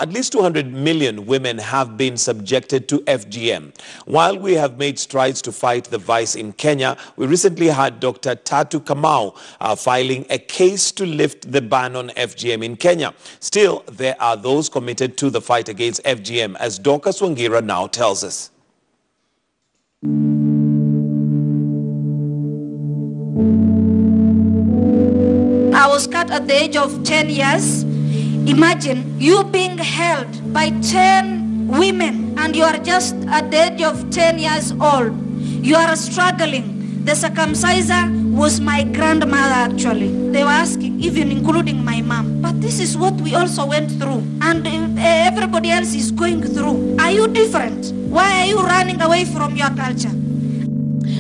At least 200 million women have been subjected to FGM. While we have made strides to fight the vice in Kenya, we recently had Dr. Tatu Kamau filing a case to lift the ban on FGM in Kenya. Still, there are those committed to the fight against FGM, as Dorcas Wangira now tells us. I was cut at the age of 10 years. Imagine you being held by 10 women and you are just at the age of 10 years old. You are struggling. The circumciser was my grandmother actually. They were asking, even including my mom. But this is what we also went through. And everybody else is going through. Are you different? Why are you running away from your culture?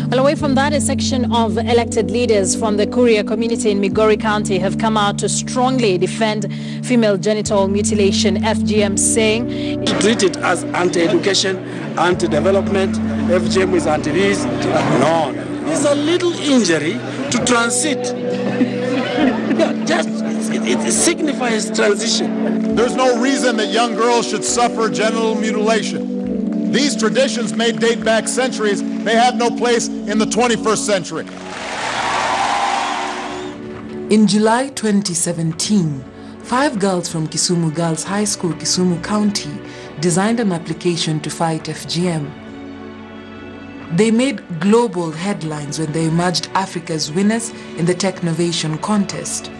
Well, away from that, a section of elected leaders from the Kuria community in Migori County have come out to strongly defend female genital mutilation, FGM, saying to treat it as anti-education, anti-development. FGM is anti-this. No, it's a little injury to transit. It signifies transition. There's no reason that young girls should suffer genital mutilation. These traditions may date back centuries. They have no place in the 21st century. In July 2017, 5 girls from Kisumu Girls High School, Kisumu County, designed an application to fight FGM. They made global headlines when they emerged Africa's winners in the Technovation contest.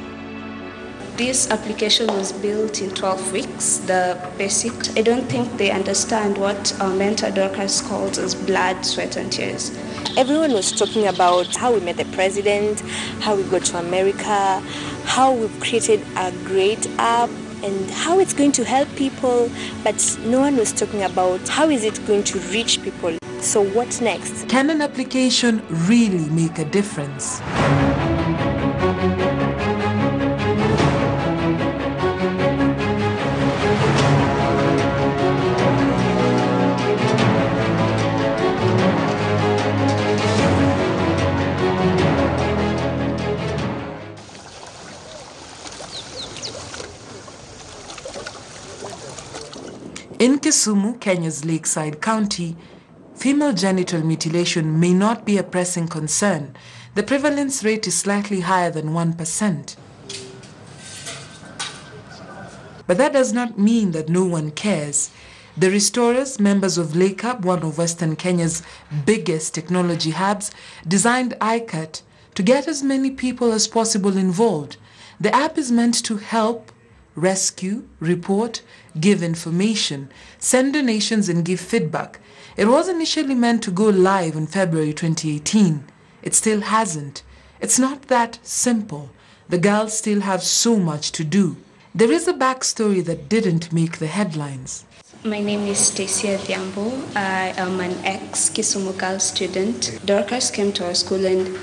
This application was built in 12 weeks, the basic. I don't think they understand what our mentor Dorcas calls as blood, sweat and tears. Everyone was talking about how we met the president, how we got to America, how we've created a great app and how it's going to help people, but no one was talking about how is it going to reach people. So what next? Can an application really make a difference? In Kisumu, Kenya's lakeside county, female genital mutilation may not be a pressing concern. The prevalence rate is slightly higher than 1%. But that does not mean that no one cares. The Restorers, members of Lake Hub, one of Western Kenya's biggest technology hubs, designed iCut to get as many people as possible involved. The app is meant to help rescue, report, give information, send donations and give feedback. It was initially meant to go live in February 2018. It still hasn't. It's not that simple. The girls still have so much to do. There is a backstory that didn't make the headlines. My name is Stacia Diambo. I am an ex-Kisumu Girls student. Dorcas came to our school and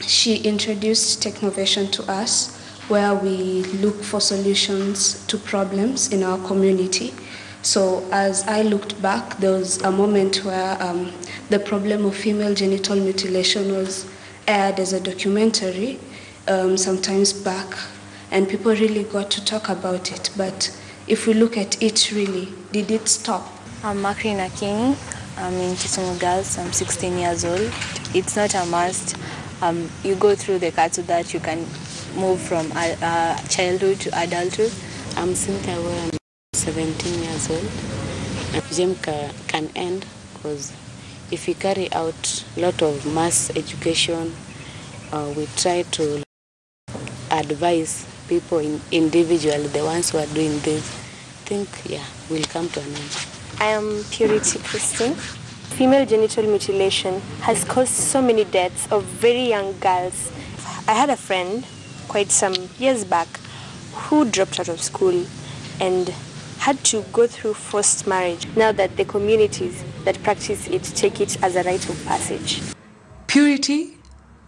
she introduced Technovation to us, where we look for solutions to problems in our community. So as I looked back, there was a moment where the problem of female genital mutilation was aired as a documentary some times back, and people really got to talk about it. But if we look at it really, did it stop? I'm Makrina King. I'm in Kisumu Girls. I'm 16 years old. It's not a must. You go through the cards so that you can move from childhood to adulthood. I'm Cynthia, I'm 17 years old. FGM can end because if we carry out a lot of mass education, we try to advise people individually, the ones who are doing this, I think, yeah, we'll come to an end. I am Purity Christine. Female genital mutilation has caused so many deaths of very young girls. I had a friend quite some years back who dropped out of school and had to go through forced marriage. Now that the communities that practice it take it as a rite of passage. Purity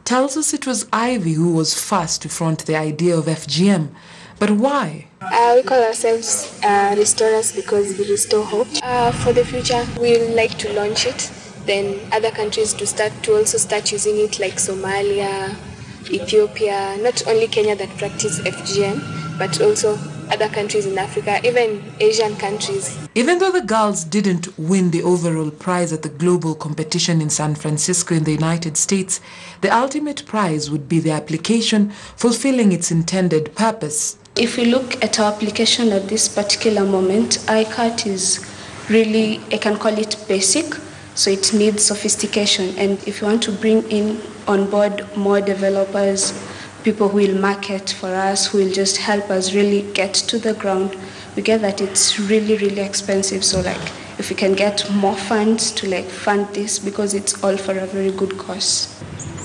tells us it was Ivy who was first to front the idea of FGM. But why? We call ourselves Restorers because we restore hope. For the future, we would like to launch it. Then other countries to also start using it, like Somalia, Ethiopia, not only Kenya that practice FGM, but also other countries in Africa, even Asian countries. Even though the girls didn't win the overall prize at the global competition in San Francisco in the United States, the ultimate prize would be the application fulfilling its intended purpose. If we look at our application at this particular moment, ICAT is really, I can call it basic, so it needs sophistication. And if you want to bring in on board more developers, people who will market for us, who will just help us really get to the ground, we get that it's really, really expensive. So like, if we can get more funds to like fund this, because it's all for a very good cause.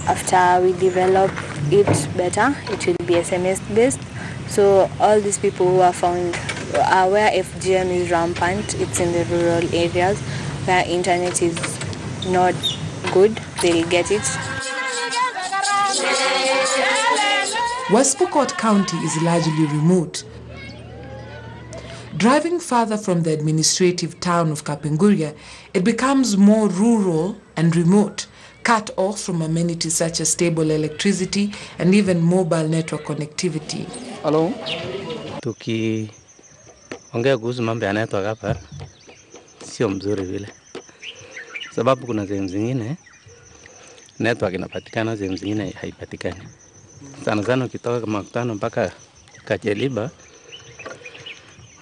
After we develop it better, it will be SMS based. So all these people who are found where FGM is rampant, it's in the rural areas where internet is not good, they'll get it. West Pokot County is largely remote. Driving further from the administrative town of Kapenguria, it becomes more rural and remote, cut off from amenities such as stable electricity and even mobile network connectivity. Hello. Tukiongea kuhusu mambo ya network hapa sio mzuri vile. Sababu kuna sehemu zingine network inapatikana, sehemu zingine haipatikani. Sana sana ukitoka kama Makutano mpaka Kajeliba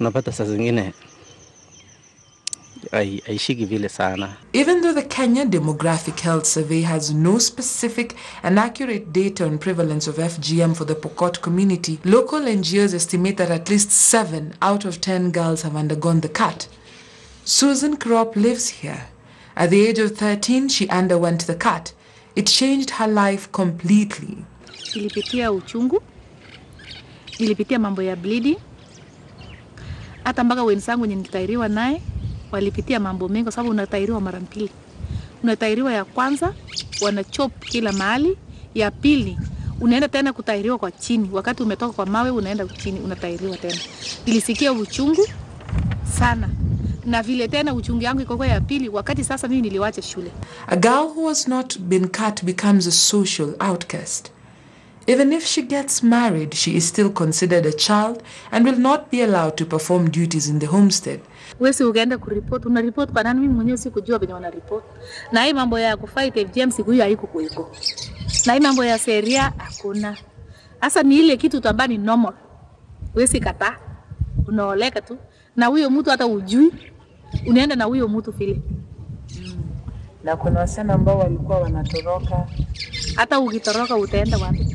unapata saa zingine haishiki vile sana. Even though the Kenya Demographic Health Survey has no specific and accurate data on prevalence of FGM for the Pokot community, local NGOs estimate that at least 7 out of 10 girls have undergone the cut. Susan Krop lives here. At the age of 13, she underwent the cut. It changed her life completely. Nilipitia uchungu, nilipitia mambo ya bleeding. Hata mpaka wenzangu wenye nilitairiwa naye walipitia mambo mengi, kwa sababu unatairiwa mara mbili. Unatairiwa ya kwanza, wanachop kila mahali. Ya pili, unaenda tena kutairiwa kwa chini. Wakati umetoka kwa mawe, unaenda chini, unatairiwa tena. Nilisikia uchungu sana. Na vile tena uchungu yangu iko kwa ya pili, wakati sasa mimi niliwacha shule. A girl who has not been cut becomes a social outcast. Even if she gets married, she is still considered a child and will not be allowed to perform duties in the homestead. Wesi ukaenda kuripoti, unaripoti kwa nani? Mimi mwenyewe sikujua venye wanaripoti. Na hii mambo ya kufight FGM siku hiyo haiko kuiko. Na hii mambo ya sheria hakuna. Hasa ni ile kitu tu ambayo ni normal. Wesi kataa. Unaoleka tu. Na huyo mtu hata ujui, unaenda na huyo mtu vile. Na kuna wasichana ambao walikuwa wanatoroka. Hata ukitoroka utaenda wapi?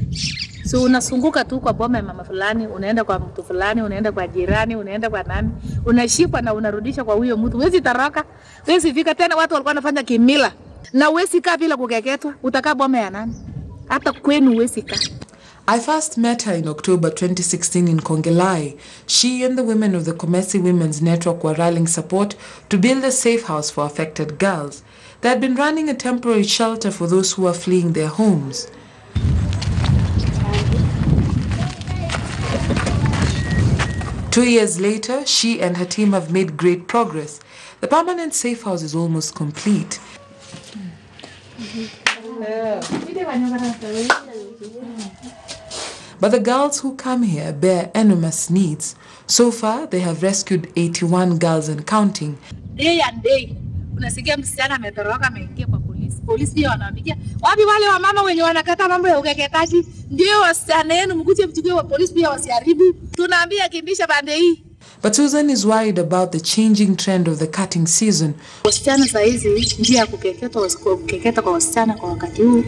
So unasunguka tu kwa boma ya mama fulani, unaenda kwa mtu fulani, unaenda kwa jirani, unaenda kwa nani, unashikwa na unarudisha kwa huyo mtu. Huwezi toroka, huwezi fika tena. Watu walikuwa wanafanya kimila, na huwezi kaa bila kukeketwa. Utakaa boma ya nani? Hata kwenu huwezi kaa. I first met her in October 2016 in Kongelai. She and the women of the Komesi Women's Network were rallying support to build a safe house for affected girls. They had been running a temporary shelter for those who were fleeing their homes. Two years later, she and her team have made great progress. The permanent safe house is almost complete. But the girls who come here bear enormous needs. So far, they have rescued 81 girls and counting. Day and day, unasikia msichana ametoroka ameingia kwa polisi. Polisi pia wanawapigia, wapi wale wa mama wenye wanakata mambo ya ukeketaji? Ndio wasichana yenu mkuje mchukue wa polisi pia wasiharibu. Tunaambia kimbisha pande hii. But Susan is worried about the changing trend of the cutting season. Wasichana saa hizi njia ya kukeketa kwa wasichana kwa wakati huu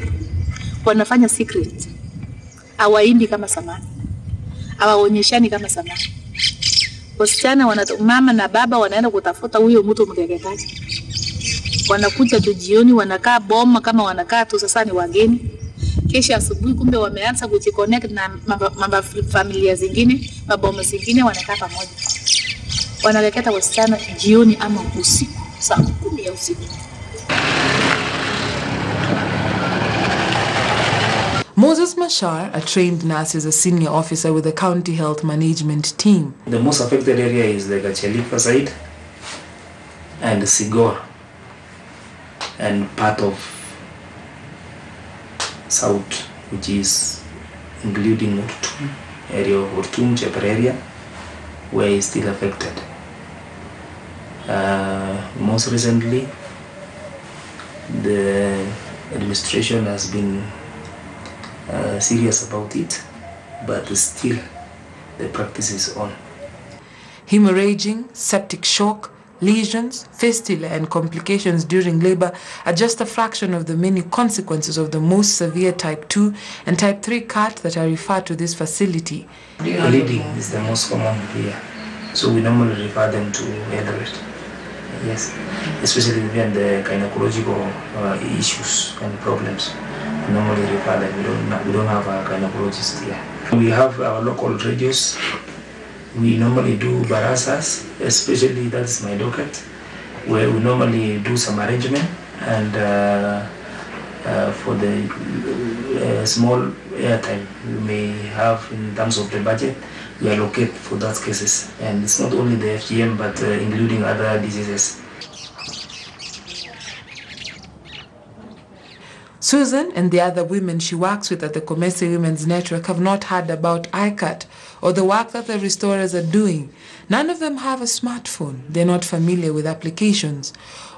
wanafanya secret. Hawaimbi kama samani. Hawaonyeshani kama samani. Wasichana mama na baba wanaenda kutafuta huyo mtu mkeketaji. Wanakuja tu jioni, wanakaa boma kama wanakaa tu sasa ni wageni. Kesho asubuhi kumbe wameanza kujiconnect na familia zingine, maboma zingine, wanakaa pamoja. Wanakeketa wasichana jioni ama usiku, saa 10 ya usiku. Moses Mashar, a trained nurse, is a senior officer with the county health management team. The most affected area is the Gachelipa side and Sigor and part of south, which is including Ortum, area of Ortum, Chepper area, where he's still affected. Most recently, the administration has been serious about it, but still the practice is on. Hemorrhaging, septic shock, lesions, fistula, and complications during labor are just a fraction of the many consequences of the most severe type 2 and type 3 cut that are referred to this facility. Bleeding is the most common here, so we normally refer them to elderly. Yes, especially when the gynecological issues and problems. We normally refer them. We don't have a gynecologist here. We have our local radios. We normally do barasas, especially that's my docket, where we normally do some arrangement, and for the small airtime we may have in terms of the budget, we allocate for those cases. And it's not only the FGM, but including other diseases. Susan and the other women she works with at the Commercial Women's Network have not heard about ICAT or the work that the restorers are doing. None of them have a smartphone. They're not familiar with applications.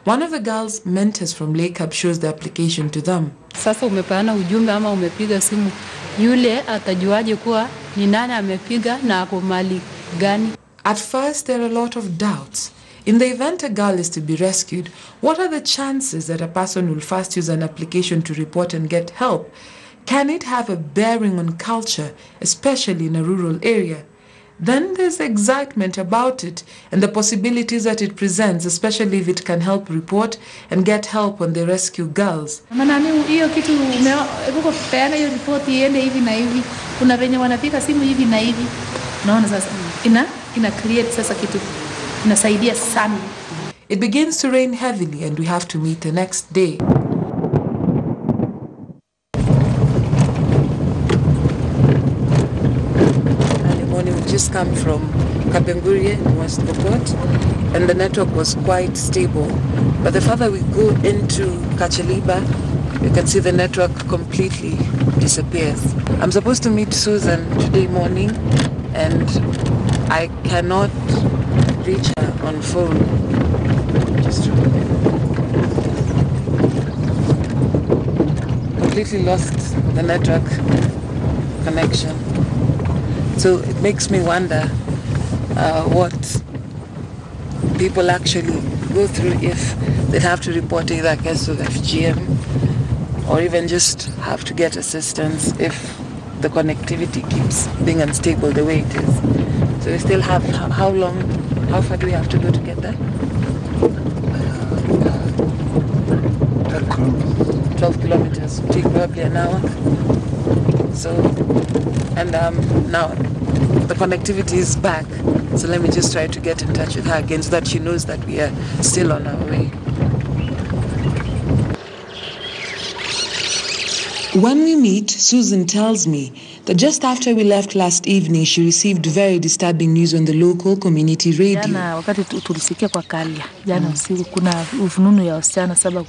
One of the girls' mentors from Lake Hub shows the application to them. Sasa umepeana ujumbe ama umepiga simu, yule atajuaje kuwa ni nani amepiga na ako mali gani? At first, there are a lot of doubts. In the event a girl is to be rescued, what are the chances that a person will first use an application to report and get help? Can it have a bearing on culture, especially in a rural area? Then there's the excitement about it and the possibilities that it presents, especially if it can help report and get help when they rescue girls. Manani hiyo kitu uko peana hiyo report iende hivi na hivi. Kuna wenye wanapiga simu hivi na hivi. Naona sasa ina create sasa kitu inasaidia sana. It begins to rain heavily and we have to meet the next day. We've just come from Kapenguria in West Pokot, and the network was quite stable. But the further we go into Kachaliba, you can see the network completely disappears. I'm supposed to meet Susan today morning, and I cannot reach her on phone. Just completely lost the network connection. So it makes me wonder what people actually go through if they have to report either a case of FGM or even just have to get assistance if the connectivity keeps being unstable the way it is. So we still have, how far do we have to go to get there? 12 kilometers, take probably an hour. So, and now the connectivity is back. So let me just try to get in touch with her again so that she knows that we are still on our way. When we meet, Susan tells me that just after we left last evening, she received very disturbing news on the local community radio. Jana wakati tulisikia kwa Kalia, jana usiku kuna ufununu ya wasichana 7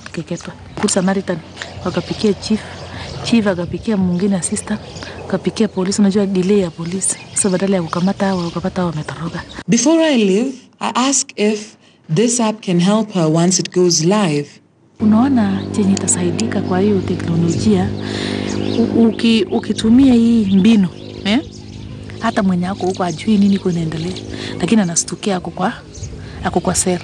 kukeketwa. Good Samaritan wakapikia chief akapikia mwingine assistant, akapikia polisi. Unajua delay ya polisi, sasa badala ya kukamata hao wakapata wametoroka. Before I leave, I ask if this app can help her once it goes live. Unaona chenye itasaidika kwa hiyo teknolojia ukitumia hii mbinu, hata mwenye wako huko ajui nini kunaendelea, lakini anastukia ako kwa sel.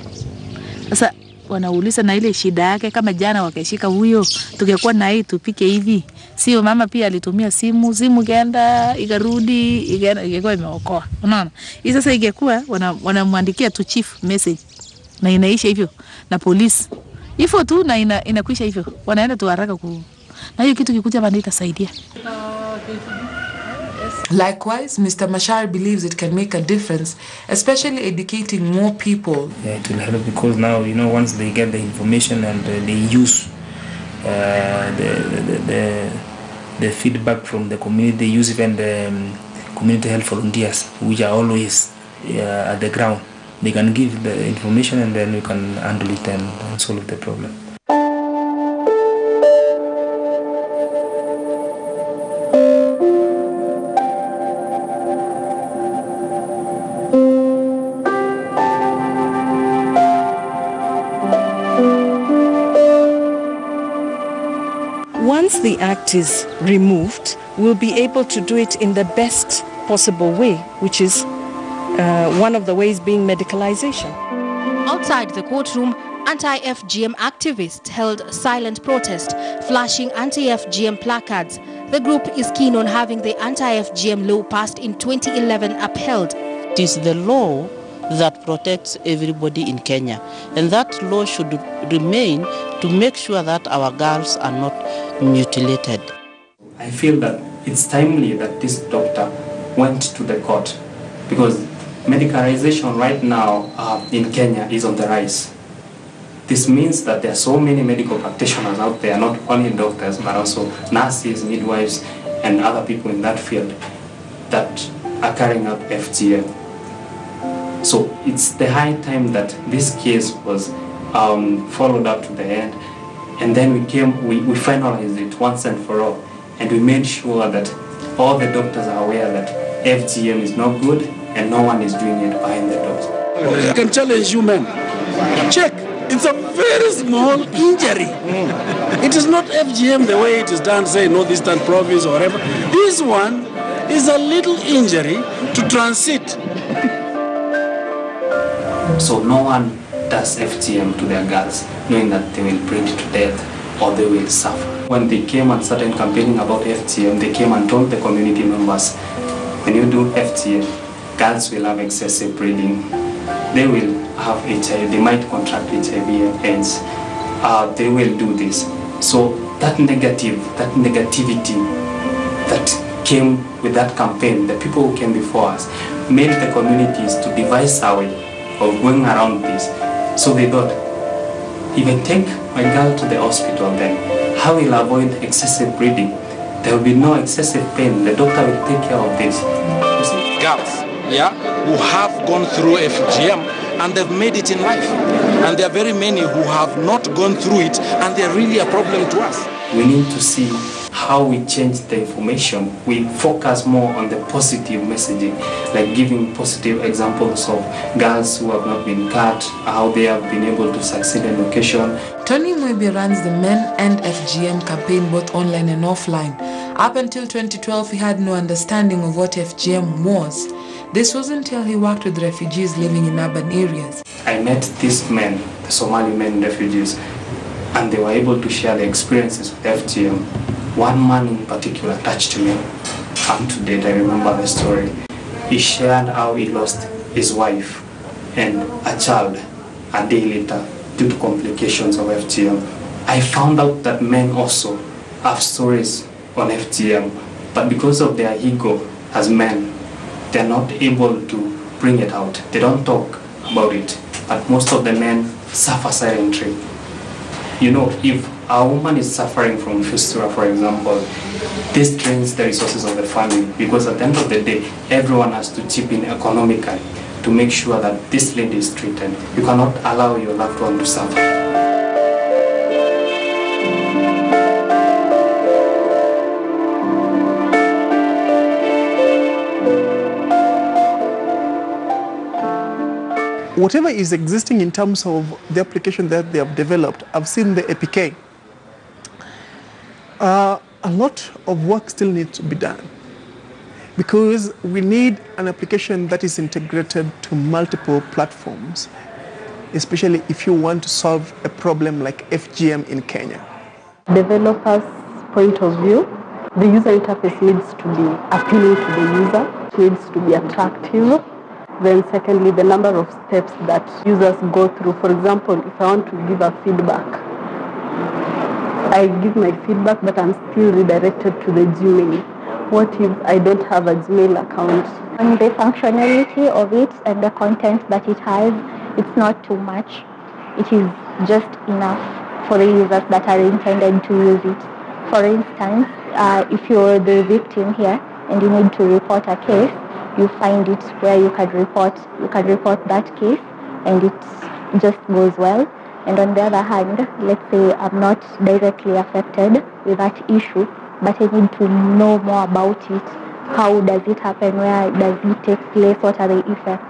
Sasa wanauliza na ile shida yake, kama jana wakashika huyo, tungekuwa na hii tupike hivi. Sio mama pia alitumia simu genda ikarudi ingekuwa imeokoa. Unaona? Hii sasa ingekuwa wanamwandikia tu chief message na inaisha hivyo na polisi. Hivyo tu na inakwisha hivyo. Wanaenda tu haraka na hiyo kitu kikuja bado itasaidia. Likewise, Mr. Mashar believes it can make a difference, especially educating more people. Yeah, it will help because now, once they get the information and they use the feedback from the community, they use even the community health volunteers, which are always at the ground. They can give the information and then we can handle it and solve the problem. once the act is removed, we'll be able to do it in the best possible way, which is one of the ways being medicalization. Outside the courtroom, anti-FGM activists held silent protest, flashing anti-FGM placards. The group is keen on having the anti-FGM law passed in 2011 upheld. It is the law that protects everybody in Kenya, and that law should remain to make sure that our girls are not mutilated. I feel that it's timely that this doctor went to the court, because medicalization right now in Kenya is on the rise. This means that there are so many medical practitioners out there, not only doctors, but also nurses, midwives, and other people in that field that are carrying out FGM. So it's the high time that this case was followed up to the end, and then we finalized it once and for all, and we made sure that all the doctors are aware that FGM is not good and no one is doing it behind the doors. I can challenge you men. Check. It's a very small injury. It is not FGM the way it is done, say, Northeastern Province or whatever. This one is a little injury to transit. So no one does FGM to their girls, knowing that they will bring it to death or they will suffer. When they came and started campaigning about FGM, they came and told the community members, when you do FGM, girls will have excessive bleeding. They will have HIV, they might contract HIV and AIDS. They will do this. So that negativity that came with that campaign, the people who came before us, made the communities to devise a way of going around this. So they thought, if I take my girl to the hospital, then how will I avoid excessive bleeding? There will be no excessive pain. The doctor will take care of this. Girls, yeah, who have gone through FGM and they've made it in life. And there are very many who have not gone through it and they're really a problem to us. We need to see how we change the information. We focus more on the positive messaging, like giving positive examples of girls who have not been cut, how they have been able to succeed in education. Tony Mwebe runs the Men and FGM campaign both online and offline. Up until 2012, he had no understanding of what FGM was. This was until he worked with refugees living in urban areas. I met these men, the Somali men refugees, and they were able to share their experiences with FGM. One man in particular touched me, and to date I remember the story. He shared how he lost his wife and a child a day later due to complications of FGM. I found out that men also have stories on FGM, but because of their ego as men, they're not able to bring it out. They don't talk about it, but most of the men suffer silently. You know, if a woman is suffering from fistula, for example, this drains the resources of the family, because at the end of the day, everyone has to chip in economically to make sure that this lady is treated. You cannot allow your loved one to suffer. Whatever is existing in terms of the application that they have developed, I've seen the APK. A lot of work still needs to be done because we need an application that is integrated to multiple platforms, especially if you want to solve a problem like FGM in Kenya. Developers' point of view, the user interface needs to be appealing to the user, it needs to be attractive. Then secondly, the number of steps that users go through. For example, if I want to give a feedback, I give my feedback, but I'm still redirected to the Gmail. What if I don't have a Gmail account? And the functionality of it and the content that it has, it's not too much. It is just enough for the users that are intended to use it. For instance, if you're the victim here and you need to report a case, you find it where you can report that case, and it just goes well. And on the other hand, let's say I'm not directly affected with that issue, but I need to know more about it. How does it happen? Where does it take place? What are the effects?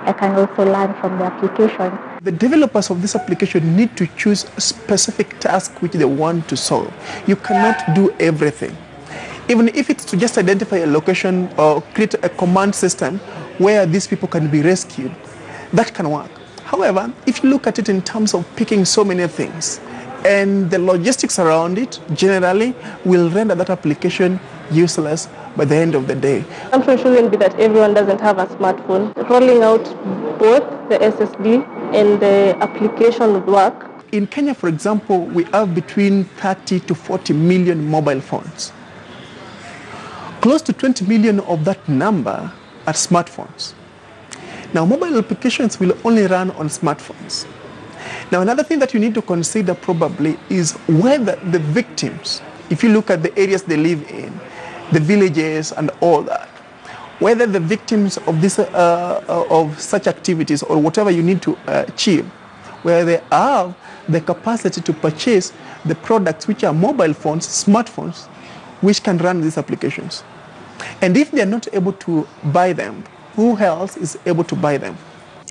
I can also learn from the application. The developers of this application need to choose a specific task which they want to solve. You cannot do everything. Even if it's to just identify a location or create a command system where these people can be rescued, that can work. However, if you look at it in terms of picking so many things, and the logistics around it generally will render that application useless by the end of the day. The assumption shouldn't be that everyone doesn't have a smartphone. Rolling out both the SSD and the application would work. In Kenya, for example, we have between 30 to 40 million mobile phones. Close to 20 million of that number are smartphones. Now, mobile applications will only run on smartphones. Now, another thing that you need to consider probably is whether the victims, if you look at the areas they live in, the villages and all that, whether the victims of this of such activities or whatever you need to achieve, where they have the capacity to purchase the products which are mobile phones, smartphones, which can run these applications. And if they are not able to buy them, who else is able to buy them?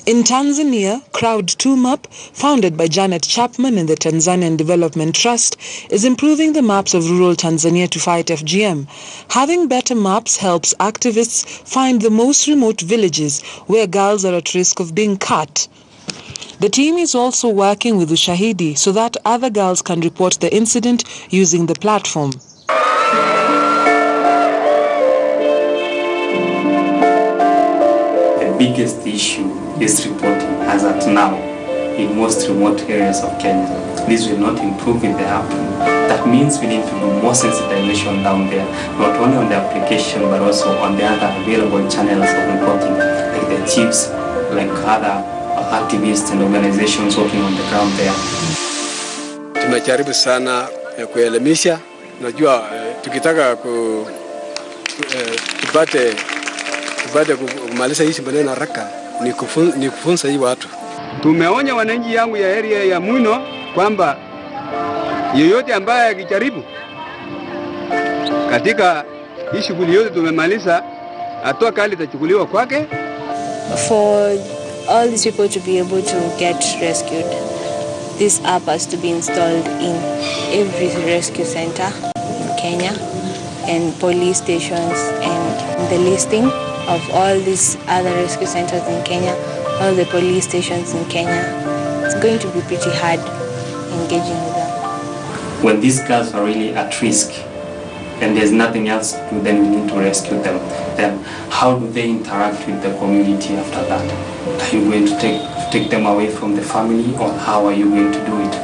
In Tanzania, Crowd2Map, founded by Janet Chapman and the Tanzanian Development Trust, is improving the maps of rural Tanzania to fight FGM. Having better maps helps activists find the most remote villages where girls are at risk of being cut. The team is also working with Ushahidi so that other girls can report the incident using the platform. The biggest issue is reporting as at now in most remote areas of Kenya. This will not improve if they happen. That means we need to do more sensitization down there, not only on the application but also on the other available channels of reporting, like the chiefs, like other activists and organizations working on the ground there. Tunajaribu sana kuelimisha. Najua tukitaka tupate kumaliza hizi maneno haraka ni kufunza hii watu. Tumeonya wananchi yangu ya area ya Mwino kwamba yeyote ambaye akijaribu katika hii shughuli yote tumemaliza, hatua kali itachukuliwa kwake. For all these people to be able to get rescued, this app has to be installed in every rescue center in Kenya and police stations, and the listing of all these other rescue centers in Kenya, all the police stations in Kenya. It's going to be pretty hard engaging with them. When these girls are really at risk and there's nothing else to do, then we need to rescue them. Then how do they interact with the community after that? Are you going to take them away from the family, or how are you going to do it?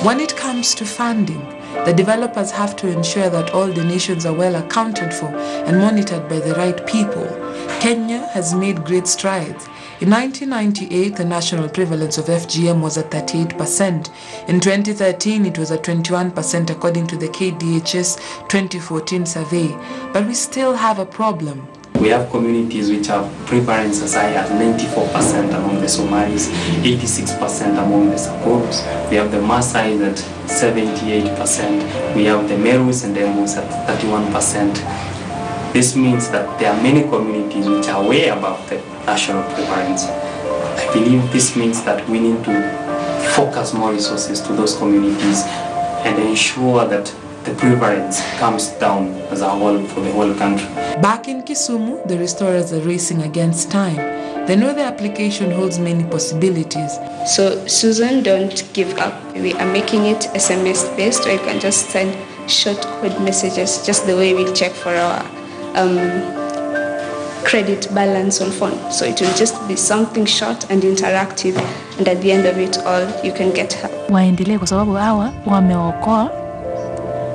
When it comes to funding, the developers have to ensure that all donations are well accounted for and monitored by the right people. Kenya has made great strides. In 1998, the national prevalence of FGM was at 38%. In 2013, it was at 21% according to the KDHS 2014 survey. But we still have a problem. We have communities which have prevalence as high as 94% among the Somalis, 86% among the Sakoros. We have the Maasai at 78%. We have the Merus and the Emos at 31%. This means that there are many communities which are way above the national prevalence. I believe this means that we need to focus more resources to those communities and ensure that the prevalence comes down as a whole for the whole country. Back in Kisumu, the restorers are racing against time. They know the application holds many possibilities. So Susan, don't give up. We are making it SMS based, or you can just send short code messages, just the way we check for our credit balance on phone. So it will just be something short and interactive, and at the end of it all, you can get help. Waendelee kwa sababu hawa wameokoa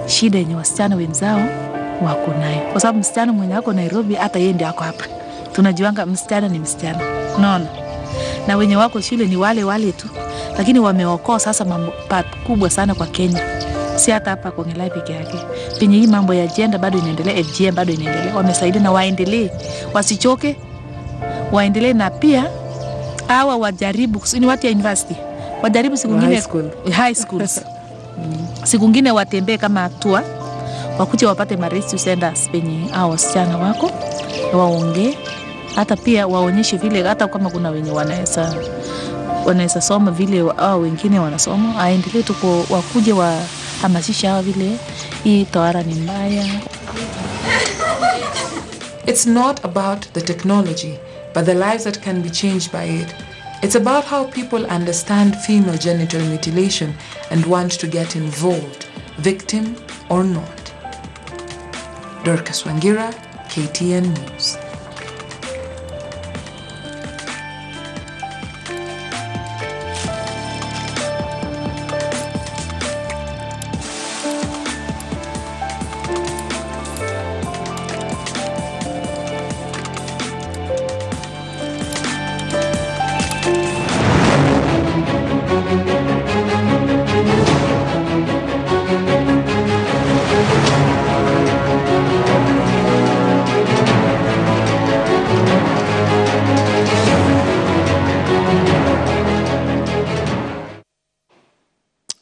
shida yenye wasichana wenzao wako nayo. Kwa sababu msichana mwenye ako Nairobi hata yeye ndiye ako hapa. Tunajuanga msichana ni msichana. Unaona? Na wenye wako shule ni wale tu. Lakini wameokoa sasa mambo kubwa sana kwa Kenya. Si hata hapa kwa Ngelai peke yake. Penye hii mambo ya gender bado inaendelea, FGM bado inaendelea. Wamesaidia na waendelee. Wasichoke. Waendelee na pia hawa wajaribu ni watu ya university. Wajaribu siku nyingine high schools. Siku nyingine watembee kama tour, wakuje wapate rescue centers penye hao wasichana wako, waongee hata pia waonyeshe vile, hata kama kuna wenye wanaweza soma vile au wengine wanasoma, aendelee tu wakuje wahamasisha hawa vile hii tohara ni mbaya. It's not about the technology, but the lives that can be changed by it. It's about how people understand female genital mutilation and want to get involved, victim or not. Dorcas Wangira, KTN News.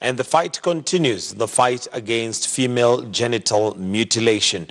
And the fight continues, the fight against female genital mutilation.